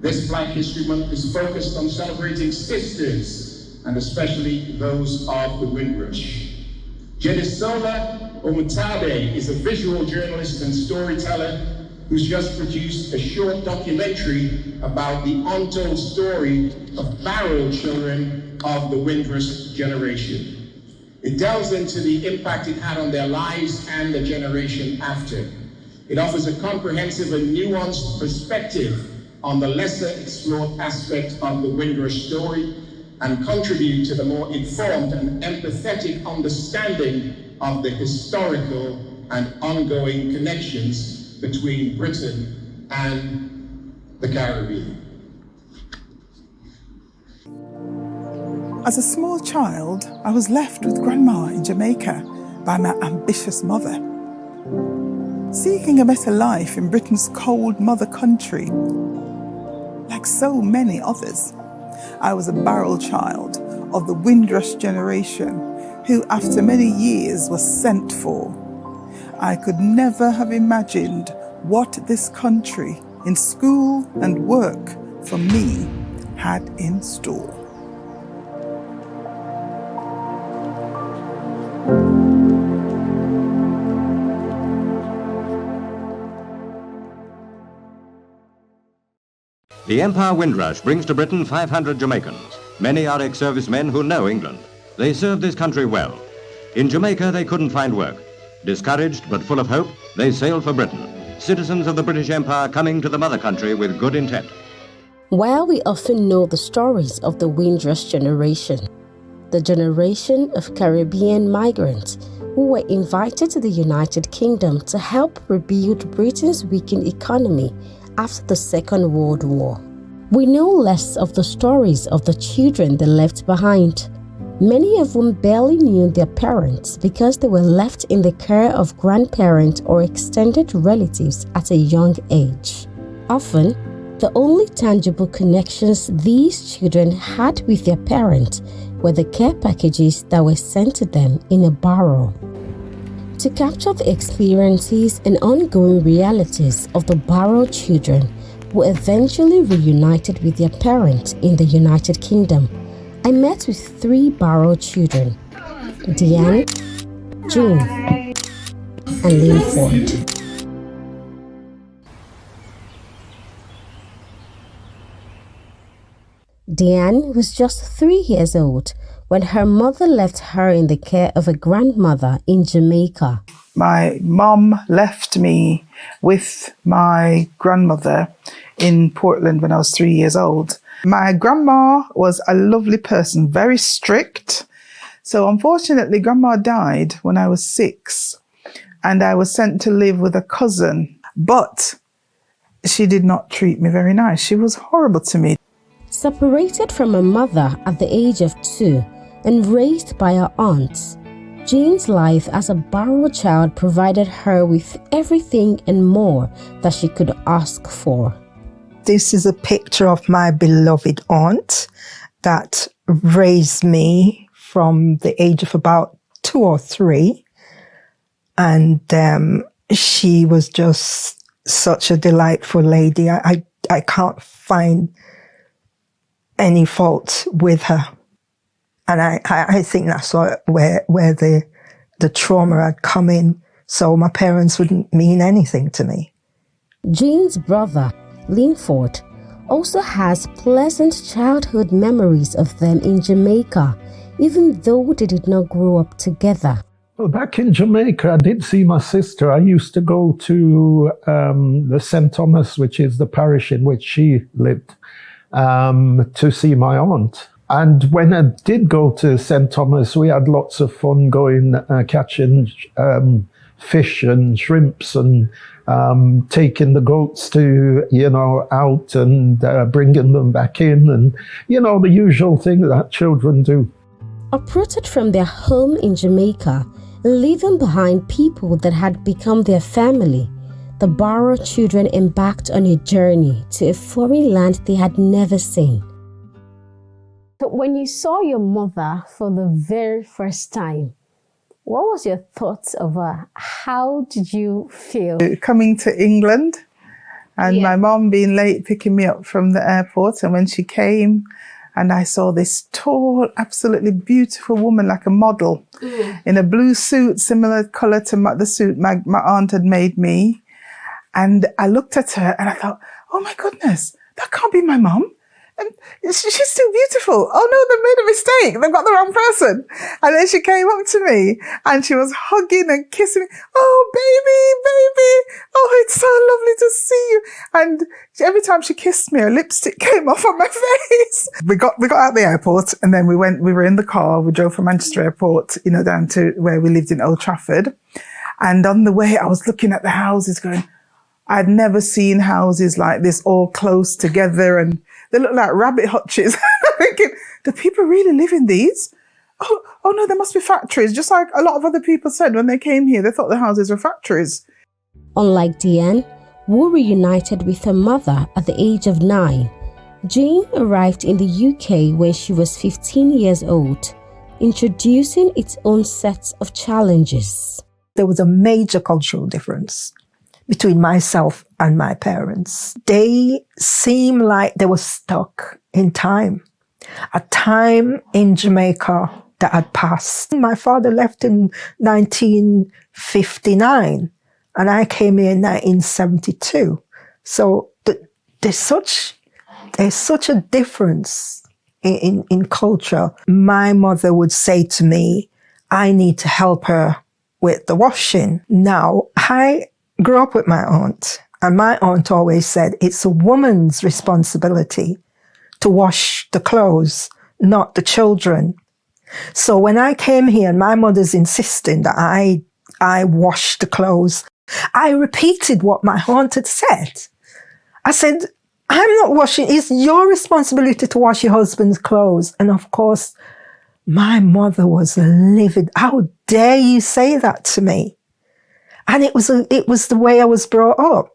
This Black History Month is focused on celebrating sisters, and especially those of the Windrush. Jenisola Omutabe is a visual journalist and storyteller who's just produced a short documentary about the untold story of Barrow children of the Windrush generation. It delves into the impact it had on their lives and the generation after. It offers a comprehensive and nuanced perspective on the lesser explored aspect of the Windrush story and contribute to the more informed and empathetic understanding of the historical and ongoing connections between Britain and the Caribbean. As a small child, I was left with Grandma in Jamaica by my ambitious mother. Seeking a better life in Britain's cold mother country, like so many others, I was a Barrow child of the Windrush generation who, after many years, was sent for. I could never have imagined what this country, in school and work, for me, had in store. The Empire Windrush brings to Britain 500 Jamaicans. Many are ex-servicemen who know England. They served this country well. In Jamaica, they couldn't find work. Discouraged but full of hope, they sailed for Britain. Citizens of the British Empire coming to the mother country with good intent. While we often know the stories of the Windrush generation, the generation of Caribbean migrants who were invited to the United Kingdom to help rebuild Britain's weakened economy after the Second World War. We know less of the stories of the children they left behind, many of whom barely knew their parents because they were left in the care of grandparents or extended relatives at a young age. Often, the only tangible connections these children had with their parents were the care packages that were sent to them in a barrow. To capture the experiences and ongoing realities of the Barrow children who eventually reunited with their parents in the United Kingdom, I met with 3 Barrow children, Deanne, Jean, and Linford. Deanne was just 3 years old when her mother left her in the care of a grandmother in Jamaica. My mom left me with my grandmother in Portland when I was 3 years old. My grandma was a lovely person, very strict. So unfortunately, grandma died when I was 6 and I was sent to live with a cousin, but she did not treat me very nice. She was horrible to me. Separated from her mother at the age of 2 and raised by her aunts, Jean's life as a Barrow child provided her with everything and more that she could ask for. This is a picture of my beloved aunt that raised me from the age of about 2 or 3. And she was just such a delightful lady. I can't find any fault with her. And I think that's where the trauma had come in. So my parents wouldn't mean anything to me. Jean's brother, Linford, also has pleasant childhood memories of them in Jamaica, even though they did not grow up together. Well, back in Jamaica, I did see my sister. I used to go to the St. Thomas, which is the parish in which she lived, to see my aunt. And when I did go to St. Thomas, we had lots of fun going, catching fish and shrimps and taking the goats to, out and bringing them back in and, the usual thing that children do. Uprooted from their home in Jamaica, leaving behind people that had become their family, the Barrow children embarked on a journey to a foreign land they had never seen. But when you saw your mother for the very first time, what was your thoughts of her? How did you feel? Coming to England And my mom being late picking me up from the airport. And when she came and I saw this tall, absolutely beautiful woman, like a model, in a blue suit, similar color to the suit my aunt had made me. And I looked at her and I thought, oh my goodness, that can't be my mom. And she's still beautiful. Oh no, they made a mistake. They've got the wrong person. And then she came up to me and she was hugging and kissing me. Oh, baby. Oh, it's so lovely to see you. And every time she kissed me, her lipstick came off on my face. We got out the airport and then we were in the car. We drove from Manchester Airport, down to where we lived in Old Trafford. And on the way, I was looking at the houses going, I'd never seen houses like this all close together and they look like rabbit hutches. I'm thinking, do people really live in these? Oh no, there must be factories. Just like a lot of other people said when they came here, they thought the houses were factories. Unlike Diane, who reunited with her mother at the age of 9, Jane arrived in the UK when she was 15 years old, introducing its own sets of challenges. There was a major cultural difference between myself and my parents. They seemed like they were stuck in time. A time in Jamaica that had passed. My father left in 1959 and I came here in 1972. So there's such a difference in culture. My mother would say to me, I need to help her with the washing. Now, I grew up with my aunt, and my aunt always said it's a woman's responsibility to wash the clothes, not the children. So when I came here and my mother's insisting that I wash the clothes, I repeated what my aunt had said. I said, I'm not washing, it's your responsibility to wash your husband's clothes. And of course, my mother was livid. How dare you say that to me? And it was the way I was brought up.